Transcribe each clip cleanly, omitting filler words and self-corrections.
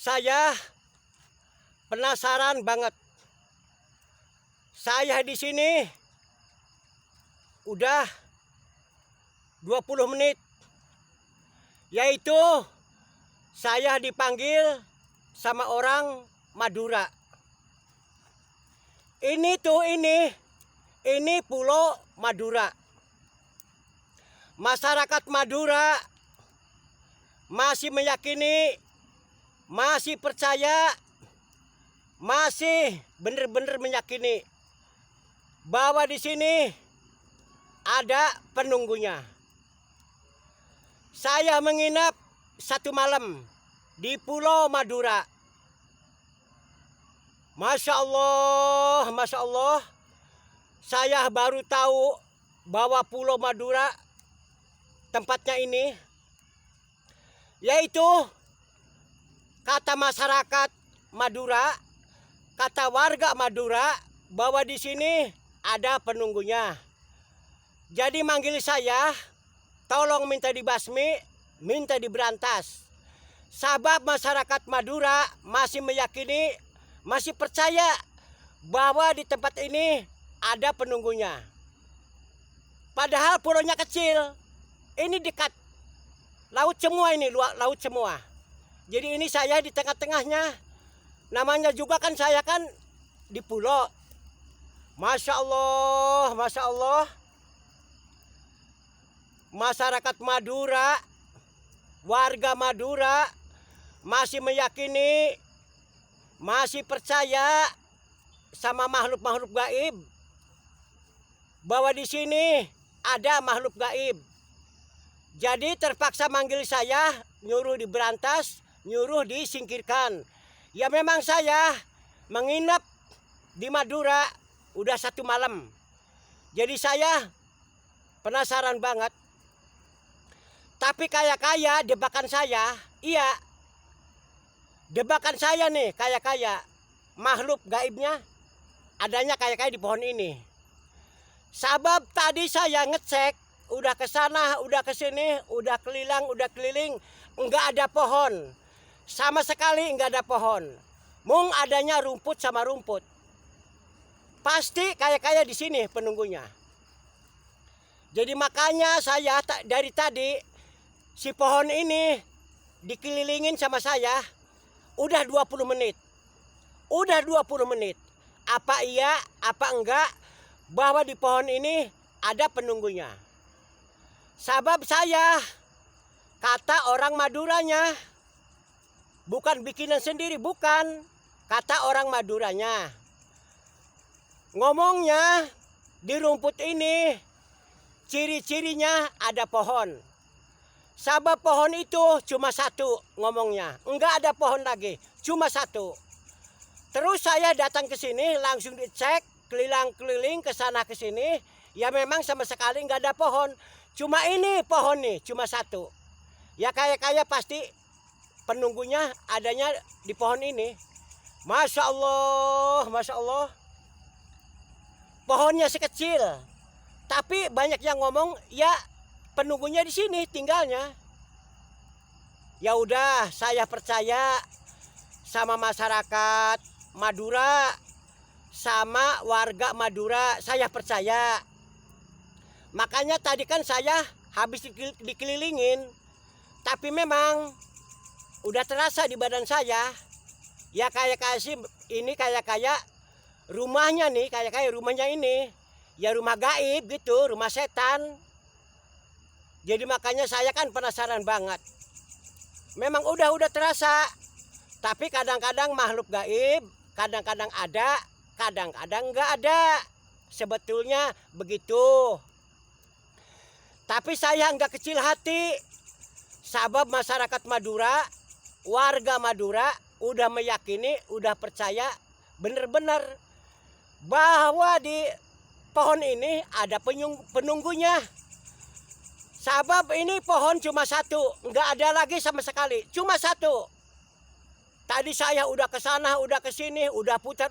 Saya penasaran banget. Saya di sini udah 20 menit. Yaitu saya dipanggil sama orang Madura. Ini Pulau Madura. Masyarakat Madura masih meyakini, masih percaya, masih benar-benar meyakini bahwa di sini ada penunggunya. Saya menginap 1 malam di Pulau Madura. Masya Allah, saya baru tahu bahwa Pulau Madura tempatnya ini, yaitu kata masyarakat Madura, kata warga Madura bahwa di sini ada penunggunya. Jadi manggil saya, tolong minta dibasmi, minta diberantas. Sebab masyarakat Madura masih meyakini, masih percaya bahwa di tempat ini ada penunggunya. Padahal pulaunya kecil. Ini dekat laut semua, ini laut semua. Jadi ini saya di tengah-tengahnya. Namanya juga kan saya kan di pulau. Masya Allah. Masyarakat Madura, warga Madura masih meyakini, masih percaya sama makhluk-makhluk gaib. Bahwa di sini ada makhluk gaib. Jadi terpaksa manggil saya, nyuruh diberantas, nyuruh disingkirkan. Ya memang saya menginap di Madura udah 1 malam. Jadi saya penasaran banget. Tapi kaya-kaya debakan saya, iya. Debakan saya nih kaya-kaya makhluk gaibnya adanya kaya-kaya di pohon ini. Sebab tadi saya ngecek, udah ke sana, udah ke sini, udah keliling, enggak ada pohon. Sama sekali enggak ada pohon. Mung adanya rumput sama rumput. Pasti kaya-kaya di sini penunggunya. Jadi makanya saya dari tadi si pohon ini dikelilingin sama saya udah 20 menit. Udah 20 menit. Apa iya, apa enggak bahwa di pohon ini ada penunggunya. Sebab saya, kata orang Maduranya, bukan bikinan sendiri, bukan. Kata orang Maduranya. Ngomongnya di rumput ini, ciri-cirinya ada pohon. Sebab pohon itu cuma 1 ngomongnya. Enggak ada pohon lagi, cuma 1. Terus saya datang ke sini, langsung dicek, keliling-keliling ke sana ke sini. Ya memang sama sekali enggak ada pohon. Cuma ini pohon nih, cuma 1. Ya kaya-kaya pasti penunggunya adanya di pohon ini. Masya Allah. Pohonnya sekecil. Tapi banyak yang ngomong, ya penunggunya di sini tinggalnya. Ya udah, saya percaya sama masyarakat Madura, sama warga Madura, saya percaya. Makanya tadi kan saya habis dikelilingin, tapi memang udah terasa di badan saya. Ya kayak ini kayak rumahnya nih, kayak rumahnya ini. Ya rumah gaib gitu, rumah setan. Jadi makanya saya kan penasaran banget. Memang udah terasa. Tapi kadang-kadang makhluk gaib, kadang-kadang ada, kadang-kadang enggak ada. Sebetulnya begitu. Tapi saya enggak kecil hati. Sebab masyarakat Madura, warga Madura udah meyakini, udah percaya benar-benar bahwa di pohon ini ada penunggunya. Sebab ini pohon cuma 1, enggak ada lagi sama sekali, cuma 1. Tadi saya udah ke sana, udah ke sini, udah putar,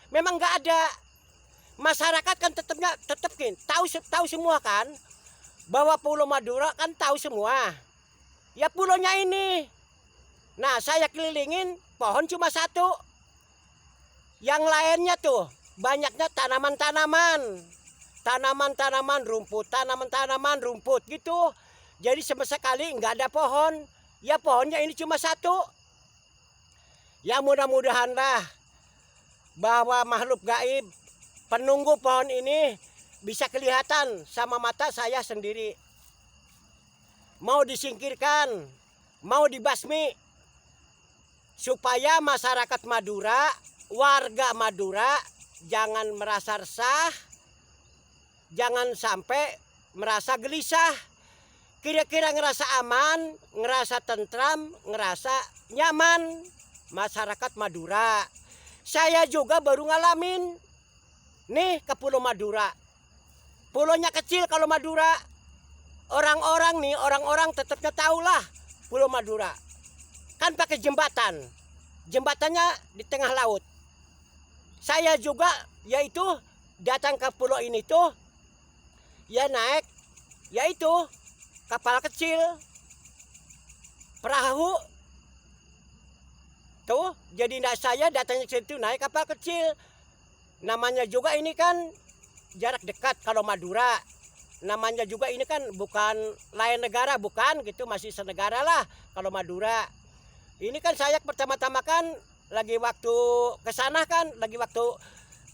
memang enggak ada. Masyarakat kan tetap tahu semua kan, bahwa Pulau Madura kan tahu semua. Ya pulaunya ini. Nah, saya kelilingin pohon cuma satu. Yang lainnya tuh banyaknya tanaman-tanaman. Tanaman-tanaman rumput, tanaman-tanaman rumput gitu. Jadi sama sekali nggak ada pohon. Ya pohonnya ini cuma satu. Ya mudah-mudahanlah bahwa makhluk gaib penunggu pohon ini bisa kelihatan sama mata saya sendiri. Mau disingkirkan, mau dibasmi. Supaya masyarakat Madura, warga Madura jangan merasa resah. Jangan sampai merasa gelisah. Kira-kira ngerasa aman, ngerasa tentram, ngerasa nyaman masyarakat Madura. Saya juga baru ngalamin nih ke Pulau Madura. Pulaunya kecil kalau Madura. Orang-orang tetapnya tahulah Pulau Madura. Kan pakai jembatan. Jembatannya di tengah laut. Saya juga yaitu datang ke pulau ini tuh ya naik yaitu kapal kecil, perahu tuh. Jadi saya datangnya ke situ naik kapal kecil. Namanya juga ini kan jarak dekat kalau Madura. Namanya juga ini kan bukan lain negara, bukan gitu, masih senegara lah kalau Madura. Ini kan saya pertama-tama kan lagi waktu ke sana kan, lagi waktu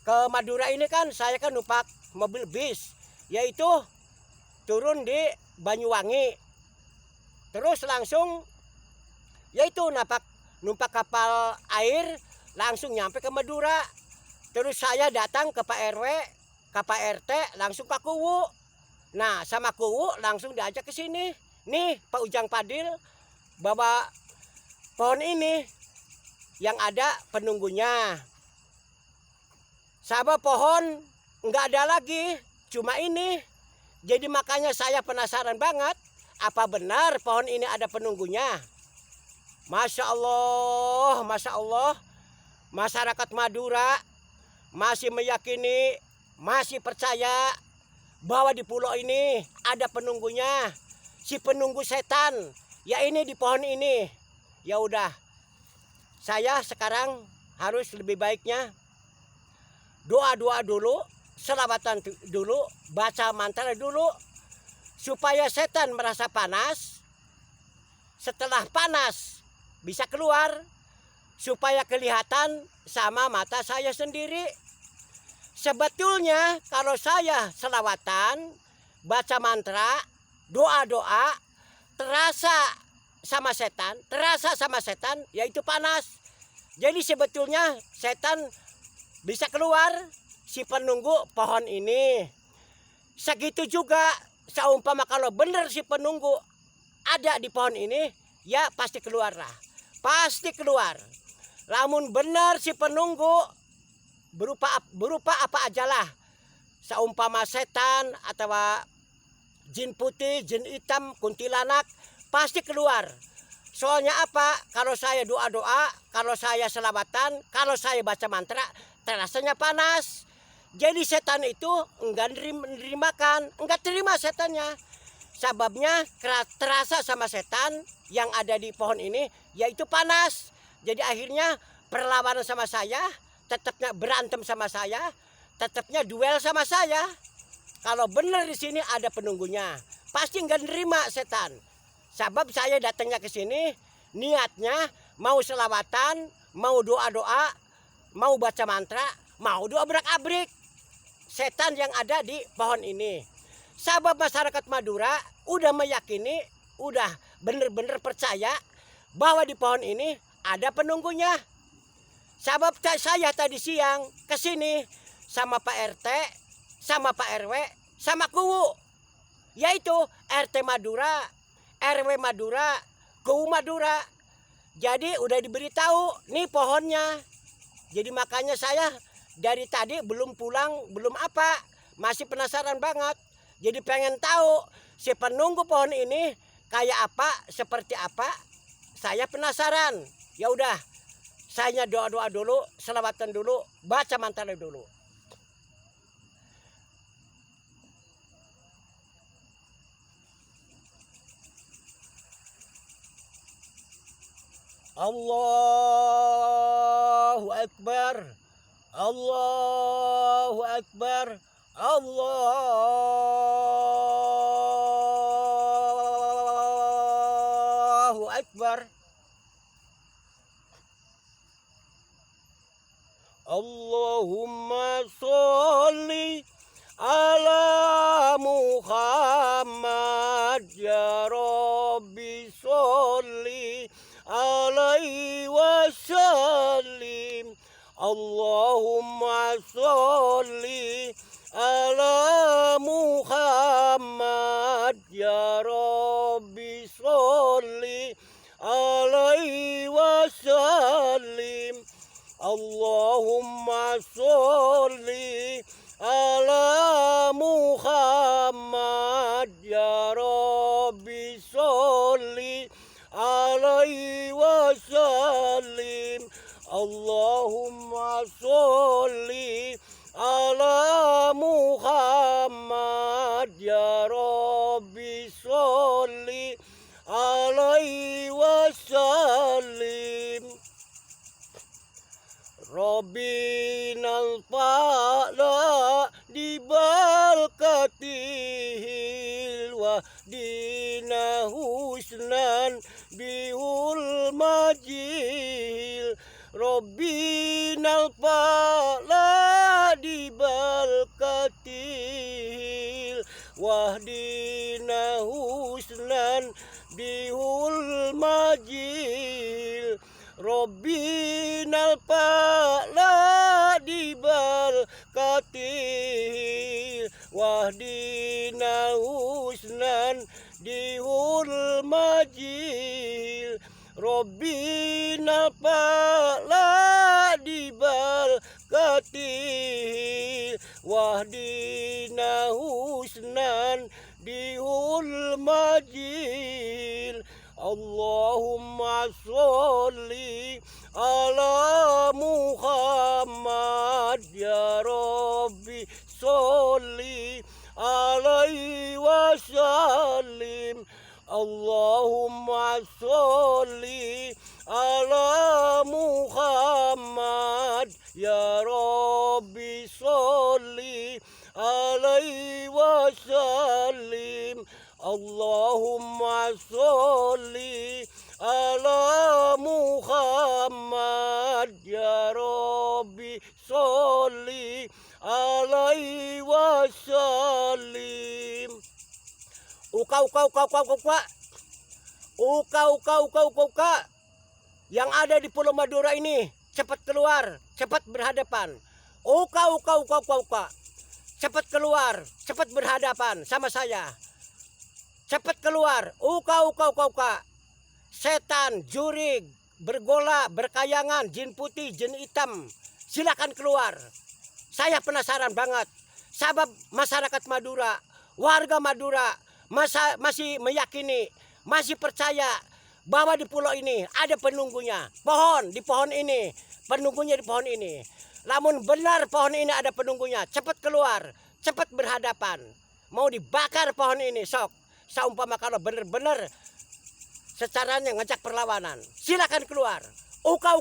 ke Madura ini kan saya kan numpak mobil bis, yaitu turun di Banyuwangi. Terus langsung yaitu numpak kapal air langsung nyampe ke Madura. Terus saya datang ke Pak RW, ke Pak RT, langsung ke Kuwu. Nah, sama Kuwu langsung diajak ke sini. Nih, Pak Ujang Padil bawa pohon ini yang ada penunggunya. Sabab pohon nggak ada lagi, cuma ini. Jadi makanya saya penasaran banget, apa benar pohon ini ada penunggunya? Masya Allah, Masya Allah, masyarakat Madura masih meyakini, masih percaya bahwa di pulau ini ada penunggunya. Si penunggu setan, ya ini di pohon ini. Ya udah, saya sekarang harus lebih baiknya doa-doa dulu, selawatan dulu, baca mantra dulu, supaya setan merasa panas. Setelah panas bisa keluar, supaya kelihatan sama mata saya sendiri. Sebetulnya kalau saya selawatan, baca mantra, doa-doa, terasa sama setan, yaitu panas. Jadi sebetulnya setan bisa keluar si penunggu pohon ini. Segitu juga seumpama kalau benar si penunggu ada di pohon ini, ya pasti keluar lah. Pasti keluar. Lamun benar si penunggu berupa apa ajalah, seumpama setan atau jin putih, jin hitam, kuntilanak, pasti keluar. Soalnya apa? Kalau saya doa-doa, kalau saya selawatan, kalau saya baca mantra, terasanya panas. Jadi setan itu enggak terima setannya. Sebabnya terasa sama setan yang ada di pohon ini, yaitu panas. Jadi akhirnya perlawanan sama saya, tetapnya berantem sama saya, tetapnya duel sama saya. Kalau benar di sini ada penunggunya, pasti nggak nerima setan. Sebab saya datangnya ke sini niatnya mau selawatan, mau doa-doa, mau baca mantra, mau doa abrik setan yang ada di pohon ini. Sebab masyarakat Madura udah meyakini, udah bener-bener percaya bahwa di pohon ini ada penunggunya. Sebab saya tadi siang ke sini sama Pak RT, sama Pak RW, sama Kuwu. Yaitu RT Madura, RW Madura, Kuwu Madura. Jadi udah diberitahu nih pohonnya. Jadi makanya saya dari tadi belum pulang, belum apa. Masih penasaran banget. Jadi pengen tahu si penunggu pohon ini kayak apa, seperti apa. Saya penasaran. Ya udah. Saya doa-doa dulu, selawatan dulu, baca mantra dulu. Allahu Akbar, Allahu Akbar, Allahu Akbar. Allahumma sholli ala Muhammad ya Rabbi sholli alaihi wasallim. Allahumma sholli ala Muhammad ya Rabbi sholli alaihi wasallim. Allahumma sholli ala Muhammad ya Rabbi sholli alaihi wasallim. Allahumma sholli ala Muhammad ya Rabbi sholli alaihi wasallim. Rabbinal fa'la dibalkatihil wahdina husnan bihul majil. Rabbinal fa'la dibalkatihil wahdina husnan bihul majil. Rabbinal fa'la dibalkatihil wahdina husnan dihul majil. Rabbinal fa'la dibalkatihil wahdina husnan dihul majil. Allahumma sholli ala Muhammad ya Rabbi sholli alaihi wasallim. Allahumma sholli ala Muhammad ya Rabbi sholli alaihi wasallim. Allahumma sholli ala Muhammad ya Rabbi sholli alaihi wasallim. Uka yang ada di Pulau Madura ini cepat keluar, cepat berhadapan. Uka cepat keluar, cepat berhadapan sama saya. Cepat keluar, uka. Setan, jurig, bergola, berkayangan, jin putih, jin hitam. Silakan keluar. Saya penasaran banget. Sabab masyarakat Madura, warga Madura masih meyakini, masih percaya bahwa di pulau ini ada penunggunya. Pohon, di pohon ini, penunggunya di pohon ini. Namun benar pohon ini ada penunggunya. Cepat keluar, cepat berhadapan. Mau dibakar pohon ini, sok. Saumpama kalau benar-benar secaranya ngajak perlawanan, silakan keluar. Uka.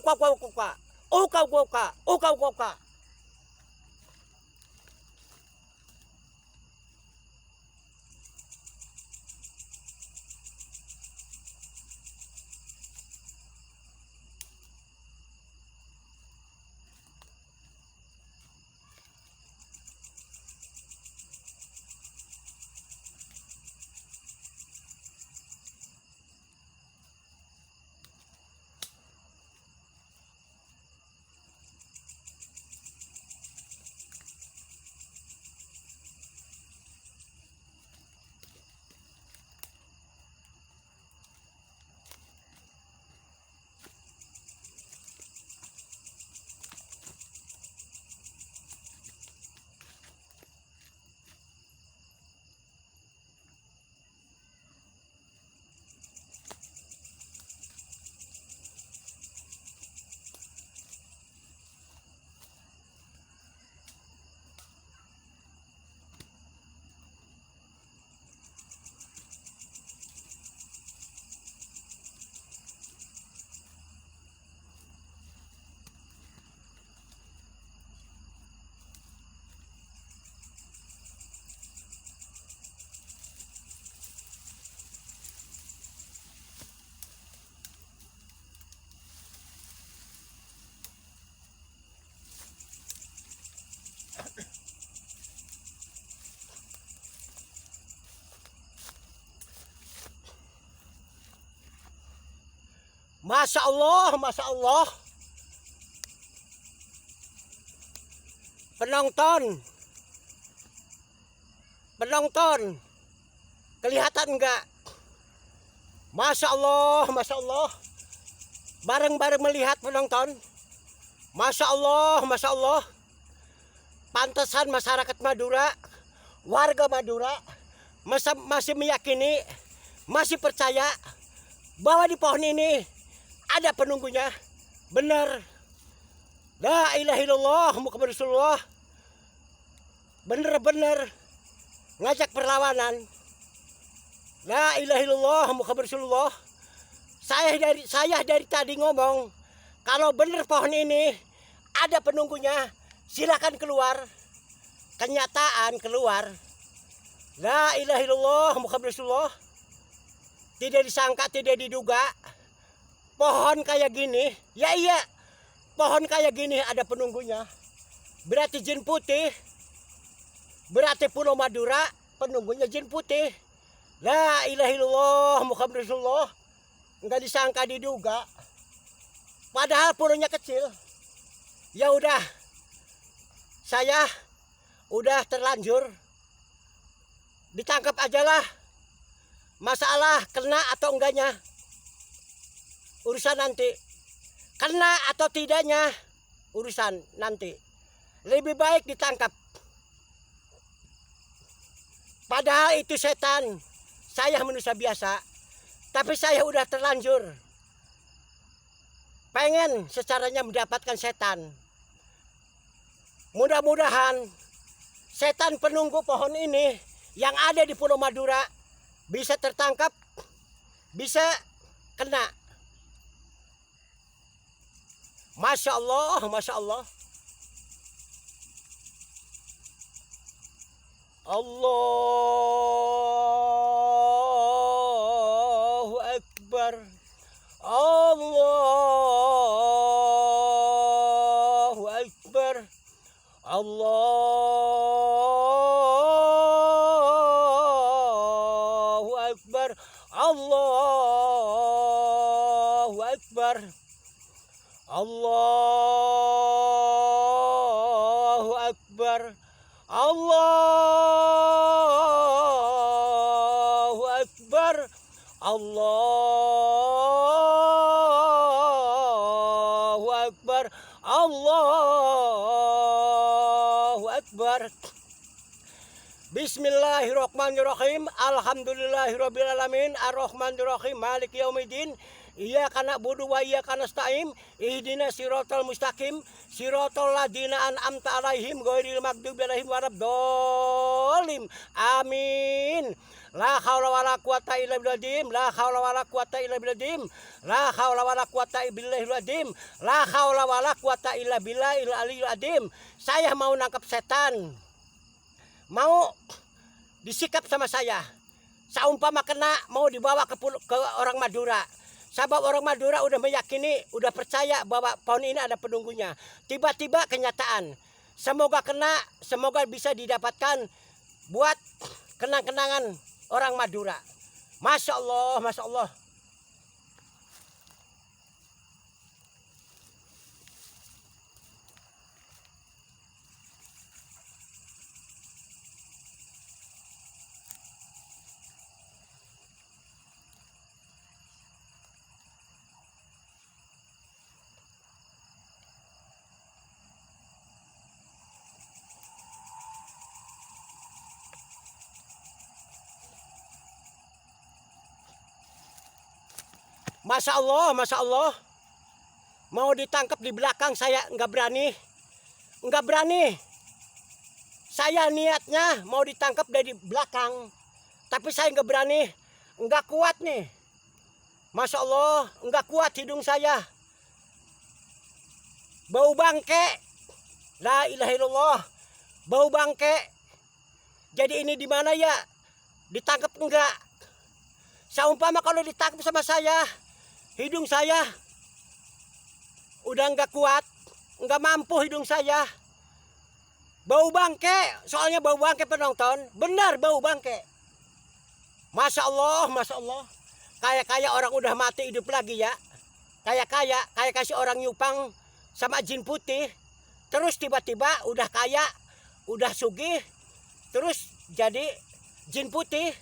Masya Allah, Masya Allah. Penonton, kelihatan enggak? Masya Allah, Masya Allah. Bareng-bareng melihat penonton. Masya Allah, Masya Allah. Pantesan masyarakat Madura, warga Madura masih meyakini, masih percaya bahwa di pohon ini ada penunggunya. Benar. La ilaha illallah Muhammad Rasulullah. Bener-bener ngajak perlawanan. La ilaha illallah Muhammad Rasulullah. Saya dari tadi ngomong, kalau bener pohon ini ada penunggunya, silakan keluar. Kenyataan keluar. La ilaha illallah Muhammad Rasulullah. Tidak disangka, tidak diduga. Pohon kayak gini, ya iya, pohon kayak gini ada penunggunya. Berarti jin putih, berarti Pulau Madura penunggunya jin putih. La ilaha illallah Muhammad Rasulullah. Enggak disangka, diduga. Padahal pulaunya kecil. Ya udah, saya udah terlanjur, ditangkap aja lah. Masalah kena atau enggaknya urusan nanti. Kena atau tidaknya urusan nanti. Lebih baik ditangkap. Padahal itu setan. Saya manusia biasa. Tapi saya udah terlanjur pengen secaranya mendapatkan setan. Mudah-mudahan setan penunggu pohon ini yang ada di Pulau Madura bisa tertangkap, bisa kena. Masya Allah, Masya Allah. Allahu Akbar. Allahu Akbar. Allahu Akbar. Allahu Akbar. Allahu Akbar. Allahu Akbar. Allahu Akbar. Allahu Akbar. Bismillahirrahmanirrahim. Alhamdulillahirabbil alamin. Arrahmanirrahim. Maliki yaumiddin. Iyyaka na'budu wa iyyaka nasta'in. Ihdinas siratal mustaqim. Siratal ladzina an'amta 'alaihim ghairil maghdubi 'alaihim waladdallin. Amin. La haula wala quwata illa billah. La haula wala quwata illa billah. La haula wala quwata illa billah. La haula wala quwata illa billahil aliyil azim. Saya mau nangkap setan. Mau disikap sama saya. Saumpama kena mau dibawa ke orang Madura. Sabab orang Madura udah meyakini, udah percaya bahwa pohon ini ada penunggunya. Tiba-tiba kenyataan. Semoga kena, semoga bisa didapatkan buat kenang-kenangan orang Madura. Masya Allah, Masya Allah. Masya Allah, Masya Allah. Mau ditangkap di belakang saya nggak berani. Nggak berani. Saya niatnya mau ditangkap dari belakang. Tapi saya nggak berani. Nggak kuat nih. Masya Allah, nggak kuat hidung saya. Bau bangke. La ilaha illallah. Bau bangke. Jadi ini di mana ya? Ditangkap enggak? Saumpama kalau ditangkap sama saya, hidung saya udah nggak kuat, nggak mampu hidung saya. Bau bangke, soalnya bau bangke penonton, benar bau bangke. Masya Allah, Masya Allah. Kayak orang udah mati hidup lagi ya. kayak kasih orang nyupang sama jin putih, terus tiba-tiba udah kaya, udah sugih, terus jadi jin putih.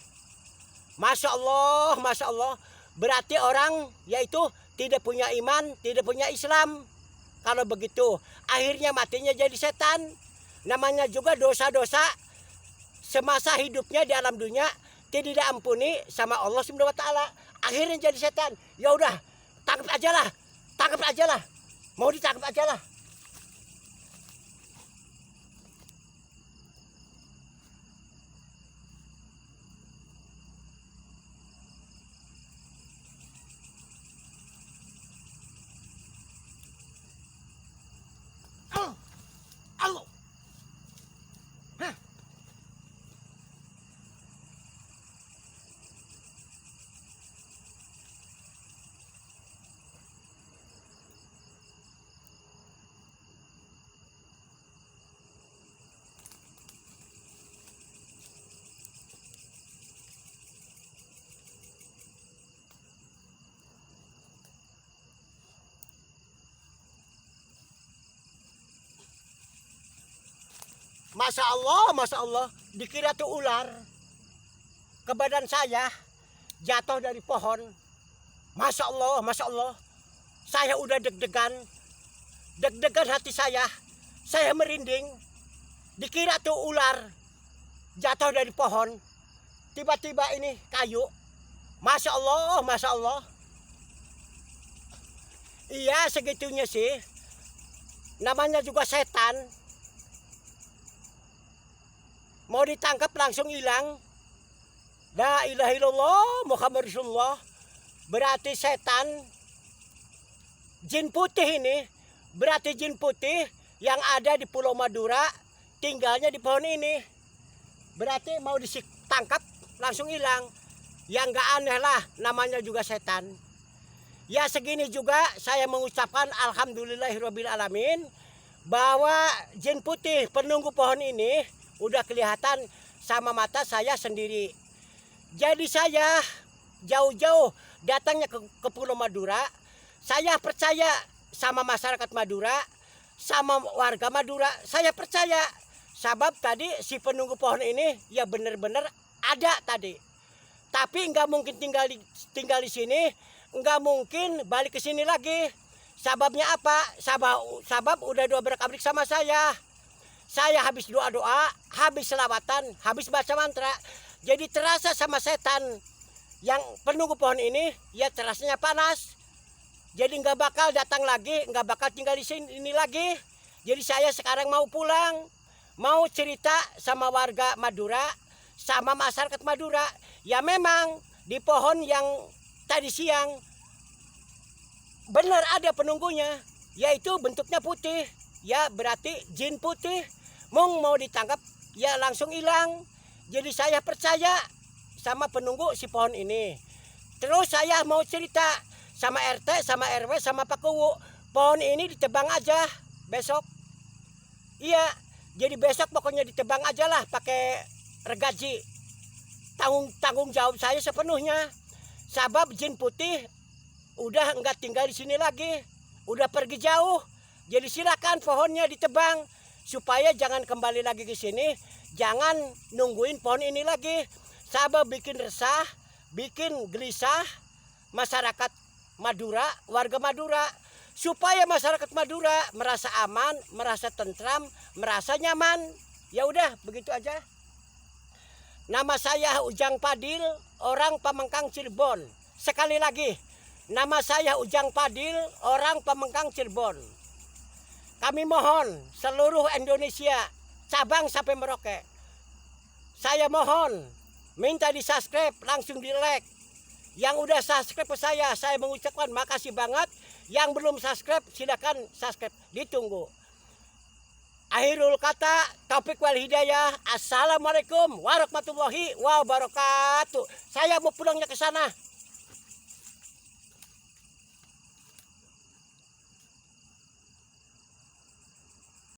Masya Allah, berarti orang yaitu tidak punya iman, tidak punya Islam. Kalau begitu akhirnya matinya jadi setan. Namanya juga dosa-dosa semasa hidupnya di alam dunia tidak diampuni sama Allah Subhanahu wa taala. Akhirnya jadi setan. Ya udah, tangkap aja lah. Mau ditangkap aja lah. Allah. Masya Allah, dikira tuh ular ke badan saya, jatuh dari pohon. Masya Allah, saya udah deg-degan hati saya merinding. Dikira tuh ular jatuh dari pohon, tiba-tiba ini kayu. Masya Allah. Iya, segitunya sih, namanya juga setan. Mau ditangkap langsung hilang. La ilaha illallah Muhammad Rasulullah. Berarti setan, jin putih ini, berarti jin putih yang ada di Pulau Madura, tinggalnya di pohon ini. Berarti mau ditangkap langsung hilang. Ya nggak aneh lah, namanya juga setan. Ya segini juga saya mengucapkan alhamdulillahirabbil alamin bahwa jin putih penunggu pohon ini udah kelihatan sama mata saya sendiri. Jadi saya jauh-jauh datangnya ke Pulau Madura. Saya percaya sama masyarakat Madura, sama warga Madura. Saya percaya. Sebab tadi si penunggu pohon ini ya benar-benar ada tadi. Tapi nggak mungkin tinggal di sini, nggak mungkin balik ke sini lagi. Sebabnya apa? Sabab udah dua berak-abrik sama saya. Saya habis doa-doa, habis selawatan, habis baca mantra. Jadi terasa sama setan yang penunggu pohon ini, ya terasanya panas. Jadi nggak bakal datang lagi, nggak bakal tinggal di sini lagi. Jadi saya sekarang mau pulang, mau cerita sama warga Madura, sama masyarakat Madura. Ya memang di pohon yang tadi siang benar ada penunggunya, yaitu bentuknya putih. Ya berarti jin putih. Mau ditangkap ya langsung hilang. Jadi saya percaya sama penunggu si pohon ini. Terus saya mau cerita sama RT, sama RW, sama Pak Kuwu. Pohon ini ditebang aja besok. Iya, jadi besok pokoknya ditebang aja lah pakai regaji. Tanggung jawab saya sepenuhnya. Sebab jin putih udah enggak tinggal di sini lagi. Udah pergi jauh. Jadi silakan pohonnya ditebang. Supaya jangan kembali lagi ke sini, jangan nungguin pohon ini lagi. Sabab bikin resah, bikin gelisah masyarakat Madura, warga Madura. Supaya masyarakat Madura merasa aman, merasa tentram, merasa nyaman. Ya udah, begitu aja. Nama saya Ujang Padil, orang Pamengkang Cirebon. Sekali lagi, nama saya Ujang Padil, orang Pamengkang Cirebon. Kami mohon seluruh Indonesia, Sabang sampai Merauke. Saya mohon minta di subscribe, langsung di like. Yang udah subscribe ke saya mengucapkan makasih banget. Yang belum subscribe silakan subscribe, ditunggu. Akhirul kata, taufik wal hidayah. Assalamualaikum warahmatullahi wabarakatuh. Saya mau pulangnya ke sana.